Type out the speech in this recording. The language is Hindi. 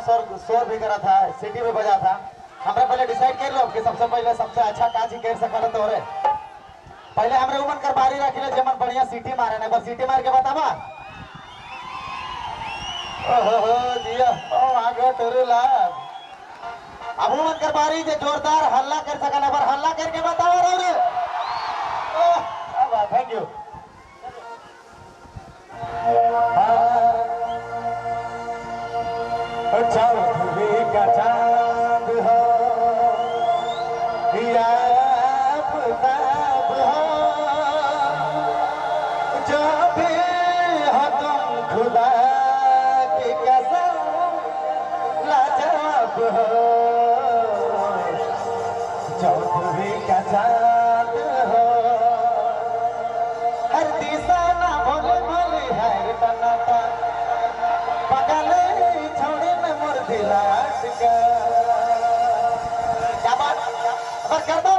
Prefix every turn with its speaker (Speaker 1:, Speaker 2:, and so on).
Speaker 1: शोर भी करा था, सिटी में बजा था। हमरा पहले डिसाइड कर लो कि सबसे पहले सबसे अच्छा काज ही कर सकल तो रे। पहले हमरे उमन कर बारी रखिले जेमन बढ़िया सिटी मारे ना, बस सिटी मार के बतावा। ओहो दिया ओ आगे टरेला। अब उमन कर बारी जे जोरदार हल्ला कर सकल, पर हल्ला करके बतावा रे। अब थैंक यू। चौधरी का चांद हो या आफताब हो, जो भी हो तुम खुदा की कसम लाजवाब हो। चौधरी का चांद हो, हर दिशा ना भोले भोले हर तनाता पगले छोड़ी में मुर्दी लाट का। क्या बात कर दो।